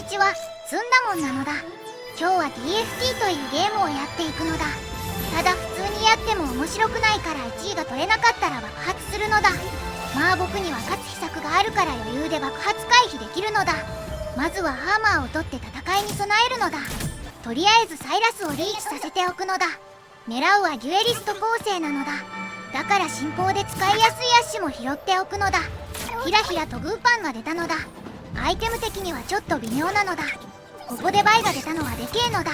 ちは、ずんだもんなのだ。今日は TFT というゲームをやっていくのだ。ただ普通にやっても面白くないから1位が取れなかったら爆発するのだ。まあ僕には勝つ秘策があるから余裕で爆発回避できるのだ。まずはハーマーを取って戦いに備えるのだ。とりあえずサイラスをリーチさせておくのだ。狙うはデュエリスト構成なのだ。だから進行で使いやすいアッシュも拾っておくのだ。ひらひらとグーパンが出たのだ。アイテム的にはちょっと微妙なのだ。ここでバイが出たのはでけえのだ。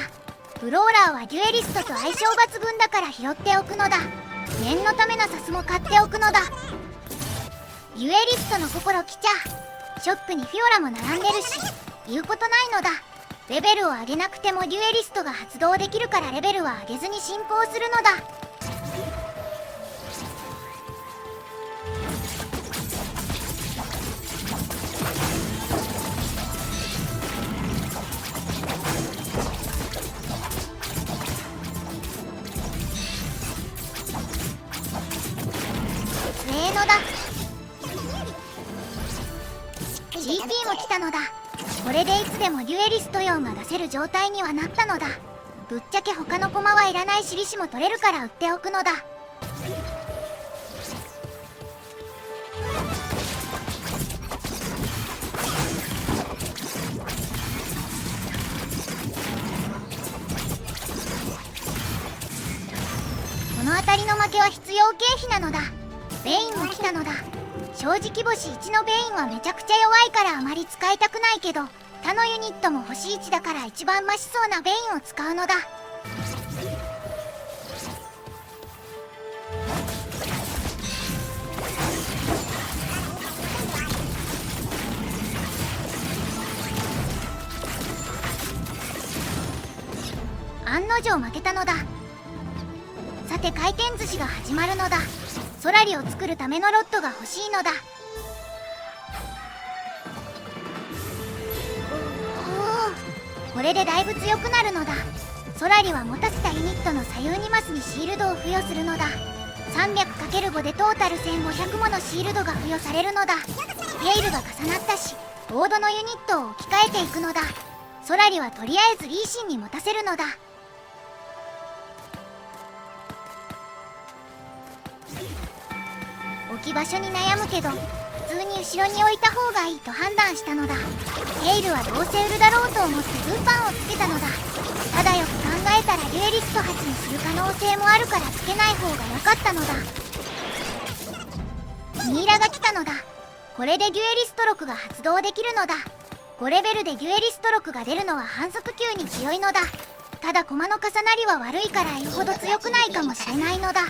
ブローラーはデュエリストと相性抜群だから拾っておくのだ。念のためのサスも買っておくのだ。デュエリストの心来ちゃ。ショップにフィオラも並んでるし言うことないのだ。レベルを上げなくてもデュエリストが発動できるからレベルは上げずに進行するのだ。のだ。 GP も来たのだ。これでいつでもデュエリスト4が出せる状態にはなったのだ。ぶっちゃけ他の駒はいらないし利子も取れるから売っておくのだ。この辺りの負けは必要経費なのだ。ベインも来たのだ。正直星1のベインはめちゃくちゃ弱いからあまり使いたくないけど他のユニットも星1だから一番マシそうなベインを使うのだ。案の定負けたのだ。さて回転寿司が始まるのだ。ソラリを作るためのロットが欲しいのだ。これでだいぶ強くなるのだ。ソラリは持たせたユニットの左右2マスにシールドを付与するのだ。 300×5 でトータル1500ものシールドが付与されるのだ。テイルが重なったしボードのユニットを置き換えていくのだ。ソラリはとりあえずリーシンに持たせるのだ。置き場所に悩むけど普通に後ろに置いた方がいいと判断したのだ。テイルはどうせ売るだろうと思ってグーパンをつけたのだ。ただよく考えたらデュエリスト8にする可能性もあるからつけない方が良かったのだ。ミイラが来たのだ。これでデュエリスト6が発動できるのだ。5レベルでデュエリスト6が出るのは反則級に強いのだ。ただ駒の重なりは悪いから言うほど強くないかもしれないのだ。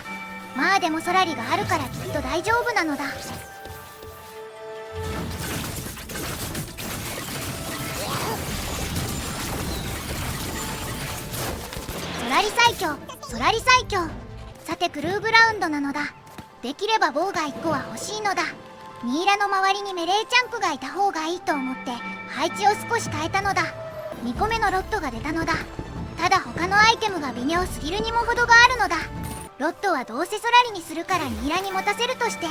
まあでもソラリがあるからきっと大丈夫なのだ。ソラリ最強、ソラリ最強。さてクルーグラウンドなのだ。できればボウが1個は欲しいのだ。ミイラの周りにメレーチャンクがいた方がいいと思って配置を少し変えたのだ。2個目のロットが出たのだ。ただ他のアイテムが微妙すぎるにも程があるのだ。ロットはどうせソラリにするからミイラに持たせるとして、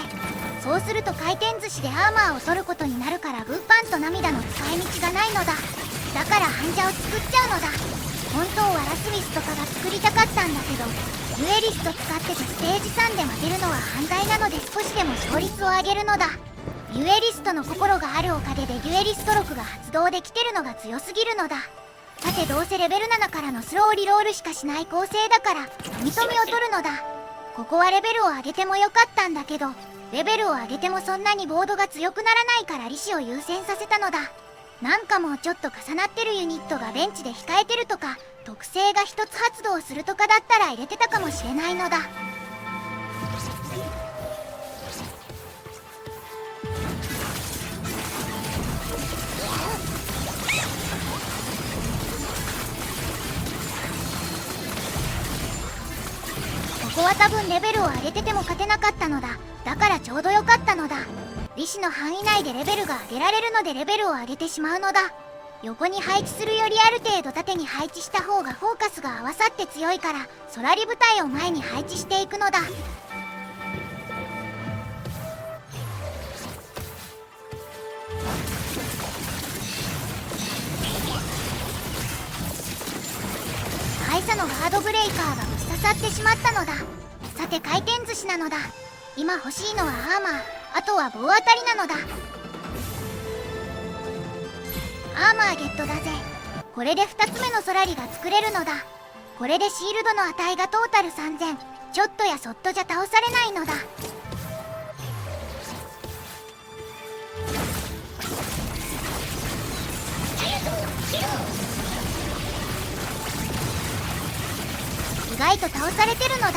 そうすると回転寿司でアーマーを取ることになるからグーパンと涙の使い道がないのだ。だからハンジャを作っちゃうのだ。本当はラスミスとかが作りたかったんだけどデュエリスト使っててステージ3で負けるのは犯罪なので少しでも勝率を上げるのだ。デュエリストの心があるおかげでデュエリスト6が発動できてるのが強すぎるのだ。さてどうせレベル7からのスローリロールしかしない構成だから認めを取るのだ。ここはレベルを上げてもよかったんだけどレベルを上げてもそんなにボードが強くならないから利子を優先させたのだ。なんかもうちょっと重なってるユニットがベンチで控えてるとか特性が一つ発動するとかだったら入れてたかもしれないのだ。ここは多分レベルを上げてても勝てなかったのだ。だからちょうどよかったのだ。利子の範囲内でレベルが上げられるのでレベルを上げてしまうのだ。横に配置するよりある程度縦に配置した方がフォーカスが合わさって強いからソラリ部隊を前に配置していくのだ。差のガードブレイカーがぶっ刺さってしまったのだ。さて回転寿司なのだ。今欲しいのはアーマー、あとは棒当たりなのだ。アーマーゲットだぜ。これで2つ目のソラリが作れるのだ。これでシールドの値がトータル3000。ちょっとやそっとじゃ倒されないのだ。意外と倒されてるのだ。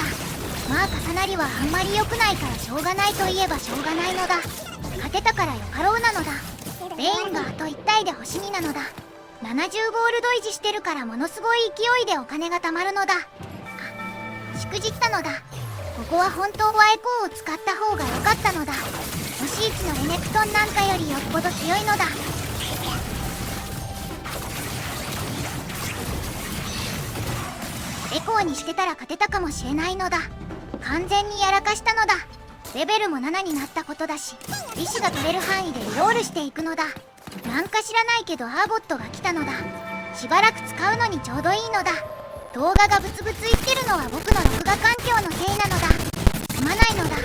まあ重なりはあんまり良くないからしょうがないといえばしょうがないのだ。勝てたからよかろうなのだ。ベインがあと1体で星2なのだ。70ゴールド維持してるからものすごい勢いでお金が貯まるのだ。あ、しくじったのだ。ここは本当はエコーを使った方が良かったのだ。星1のレネクトンなんかよりよっぽど強いのだ。エコーにしてたら勝てたかもしれないのだ。完全にやらかしたのだ。レベルも7になったことだし、利子が取れる範囲でリロールしていくのだ。なんか知らないけどアーゴットが来たのだ。しばらく使うのにちょうどいいのだ。動画がブツブツ言ってるのは僕の録画環境のせいなのだ。すまないのだ。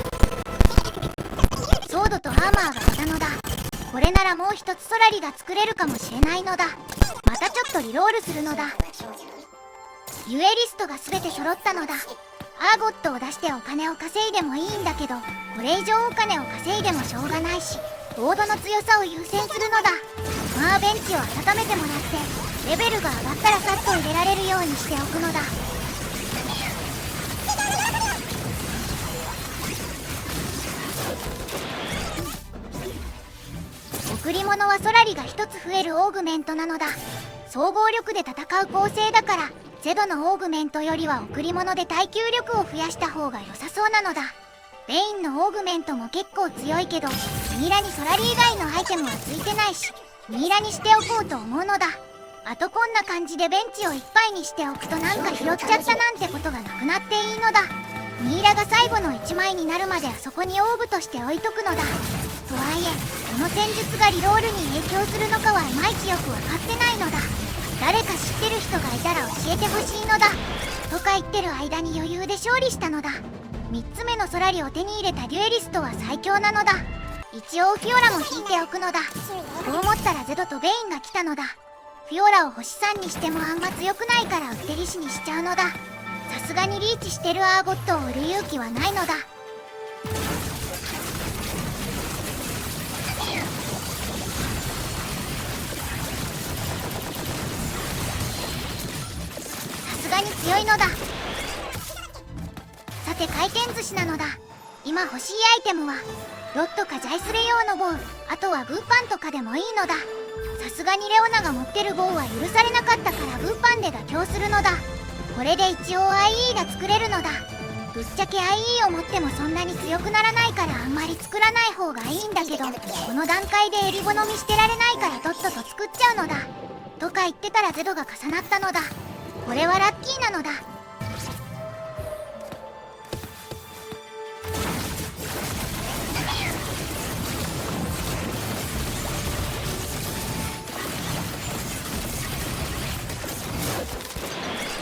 ソードとアーマーが来たのだ。これならもう一つソラリが作れるかもしれないのだ。またちょっとリロールするのだ。ユエリストが全て揃ったのだ。アーゴットを出してお金を稼いでもいいんだけど、これ以上お金を稼いでもしょうがないし、ボードの強さを優先するのだ。まあベンチを温めてもらってレベルが上がったらさっと入れられるようにしておくのだ。贈り物はソラリが1つ増えるオーグメントなのだ。総合力で戦う構成だからゼドのオーグメントよりは贈り物で耐久力を増やした方が良さそうなのだ。ベインのオーグメントも結構強いけど、ミイラにソラリ以外のアイテムはついてないし、ミイラにしておこうと思うのだ。あとこんな感じでベンチをいっぱいにしておくとなんか拾っちゃったなんてことがなくなっていいのだ。ミイラが最後の1枚になるまであそこにオーブとして置いとくのだ。とはいえこの戦術がリロールに影響するのかはいまいちよく分かってないのだ。誰か知ってる人がいたら教えてほしいのだ。とか言ってる間に余裕で勝利したのだ。3つ目のソラリを手に入れたデュエリストは最強なのだ。一応フィオラも引いておくのだ。と思ったらゼドとベインが来たのだ。フィオラを星3にしてもあんま強くないから売って利子にしちゃうのだ。さすがにリーチしてるアーゴットを売る勇気はないのだ。さすがに強いのだ。さて回転寿司なのだ。今欲しいアイテムはロッドかジャイスレ用の棒、あとはグーパンとかでもいいのだ。さすがにレオナが持ってる棒は許されなかったからグーパンで妥協するのだ。これで一応 IE が作れるのだ。ぶっちゃけ IE を持ってもそんなに強くならないからあんまり作らない方がいいんだけど、この段階でエリ好みしてられないからとっとと作っちゃうのだ。とか言ってたらゼドが重なったのだ。これはラッキーなのだ。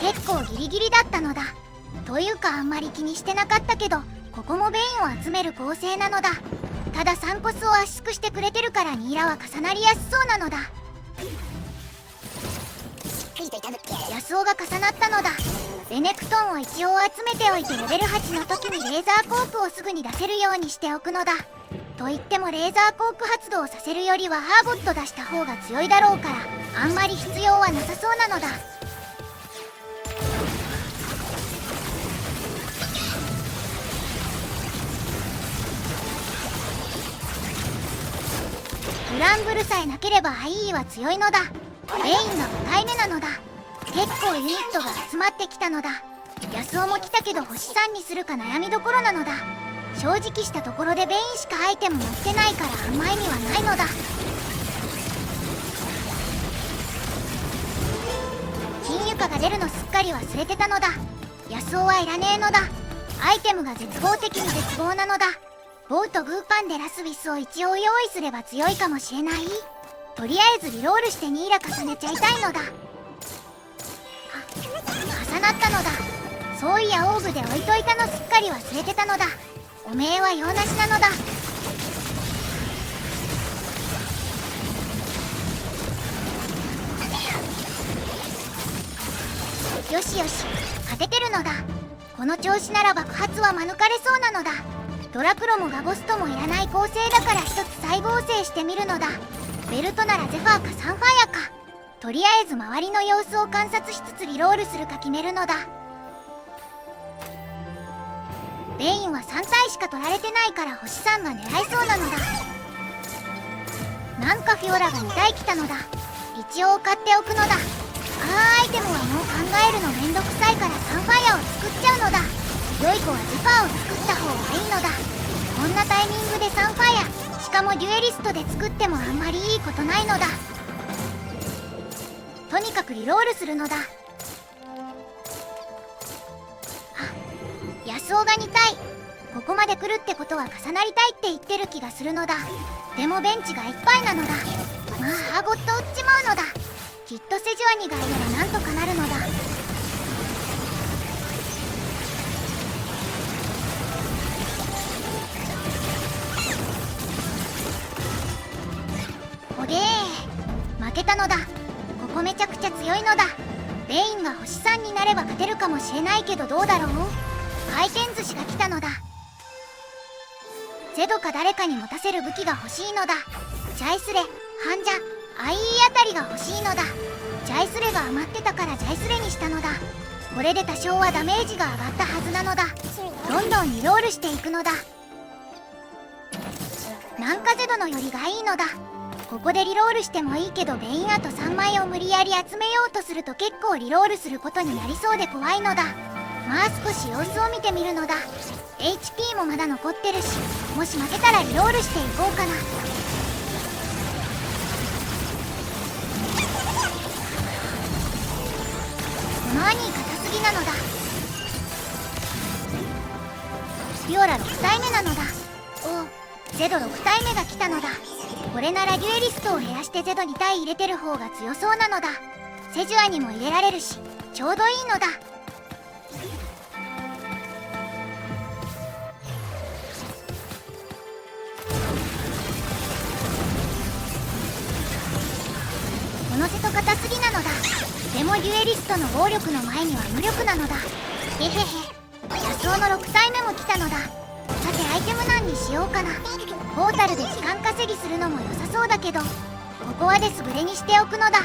結構ギリギリだったのだ。というかあんまり気にしてなかったけど、ここもベインを集める構成なのだ。ただ3コスを圧縮してくれてるからニーラは重なりやすそうなのだ。ヤスオが重なったのだ。レネクトンを一応集めておいてレベル8の時にレーザーコークをすぐに出せるようにしておくのだ。と言ってもレーザーコーク発動させるよりはアーゴット出した方が強いだろうからあんまり必要はなさそうなのだ。グランブルさえなければ IE は強いのだ。ベインが5体目なのだ。結構ユニットが集まってきたのだ。ヤスオも来たけど星3にするか悩みどころなのだ。正直したところでベインしかアイテム持ってないからあんま意味はないのだ。金床が出るのすっかり忘れてたのだ。ヤスオはいらねえのだ。アイテムが絶望的に絶望なのだ。ボウとグーパンでラスビスを一応用意すれば強いかもしれない。とりあえずリロールしてニーラ重ねちゃいたいのだ。重重なったのだ。そういやオーブで置いといたのすっかり忘れてたのだ。おめえは用なしなのだ。よしよし、勝ててるのだ。この調子なら爆発は免れそうなのだ。ドラクロもガボストもいらない構成だから一つ再合成してみるのだ。ベルトならゼファーかサンファイアか。とりあえず周りの様子を観察しつつリロールするか決めるのだ。ベインは3体しか取られてないから星3が狙いそうなのだ。なんかフィオラが2体来たのだ。一応買っておくのだ。アイテムはもう考えるのめんどくさいからサンファイアを作っちゃうのだ。良い子はゼファーを作った方がいいのだ。こんなタイミングでサンファイア、しかもデュエリストで作ってもあんまりいいことないのだ。とにかくリロールするのだ。ヤスオが2体。ここまで来るってことは重なりたいって言ってる気がするのだ。でもベンチがいっぱいなのだ。まあアーゴット売っちまうのだ。きっとセジュアニがいればなんとかなるのだ。おげー、負けたのだ。ここめちゃくちゃ強いのだ。ベインが星3になれば勝てるかもしれないけどどうだろう。回転寿司が来たのだ。ゼドか誰かに持たせる武器が欲しいのだ。ジャイスレ、ハンジャ、アイーあたりが欲しいのだ。ジャイスレが余ってたからジャイスレにしたのだ。これで多少はダメージが上がったはずなのだ。どんどんリロールしていくのだ。なんかゼドのよりがいいのだ。ここでリロールしてもいいけどベインアート3枚を無理やり集めようとすると結構リロールすることになりそうで怖いのだ。まあ少し様子を見てみるのだ。 HP もまだ残ってるし、もし負けたらリロールしていこうかな。この兄硬すぎなのだ。フィオラ6体目なのだ。おお、ゼド6体目が来たのだ。これならデュエリストを減らしてゼド2体入れてる方が強そうなのだ。セジュアにも入れられるしちょうどいいのだ。このゼト硬すぎなのだ。でもデュエリストの暴力の前には無力なのだ。へへへ、ヤスオの6体目も来たのだ。さてアイテム何にしようかな。ポータルで時間稼ぎするのも良さそうだけど、ここはデスブレにしておくのだ。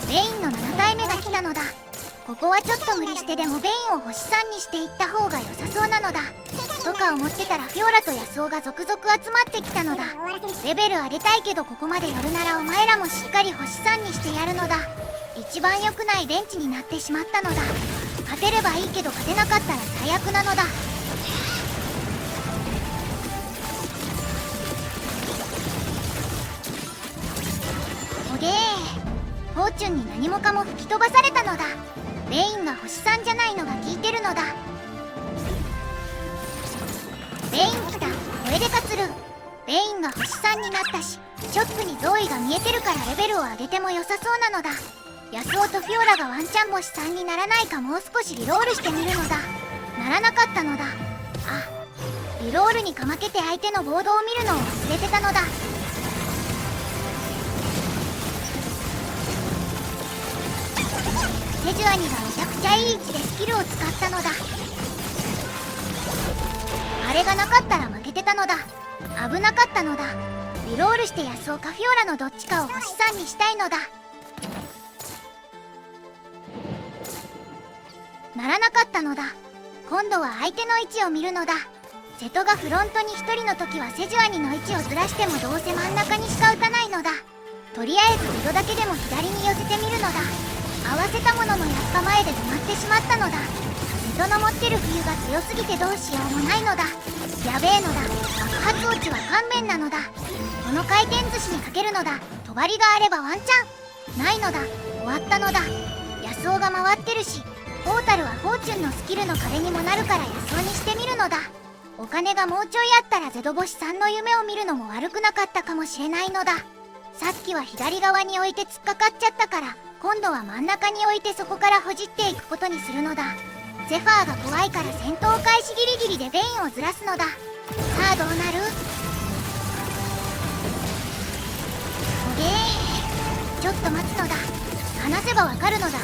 ベインの7体目が来たのだ。ここはちょっと無理してでもベインを星3にしていった方が良さそうなのだ。とか思ってたらフィオラとヤスオが続々集まってきたのだ。レベル上げたいけどここまでやるならお前らもしっかり星3にしてやるのだ。一番良くないベンチになってしまったのだ。勝てればいいけど勝てなかったら最悪なのだ。おげー、フォーチュンに何もかも吹き飛ばされたのだ。ベインが星3じゃないのが効いてるのだ。ベイン来た、これで勝つる。ベインが星3になったし、ショックにゾーイが見えてるからレベルを上げても良さそうなのだ。ヤスオとフィオラがワンチャン星3にならないかもう少しリロールしてみるのだ。ならなかったのだ。あ、リロールにかまけて相手のボードを見るのを忘れてたのだ。セジュアニがめちゃくちゃいい位置でスキルを使ったのだ。あれがなかったら負けてたのだ。危なかったのだ。リロールしてヤスオかフィオラのどっちかを星3にしたいのだ。ならなかったのだ。今度は相手の位置を見るのだ。ゼトがフロントに1人の時はセジュアニの位置をずらしてもどうせ真ん中にしか打たないのだ。とりあえずゼトだけでも左に寄せてみるのだ。合わせたもののやっぱ前で止まってしまったのだ。ゼトの持ってる冬が強すぎてどうしようもないのだ。やべえのだ。爆発落ちは勘弁なのだ。この回転寿司にかけるのだ。帳があればワンチャンないのだ。終わったのだ。ヤスオが回ってるし、ポータルはフォーチュンのスキルの壁にもなるからヤスオにしてみるのだ。お金がもうちょいあったらゼド星3の夢を見るのも悪くなかったかもしれないのだ。さっきは左側に置いて突っかかっちゃったから今度は真ん中に置いてそこからほじっていくことにするのだ。ゼファーが怖いから戦闘開始ギリギリでベインをずらすのだ。さあどうなる？おげー、ちょっと待つのだ。話せばわかるのだ。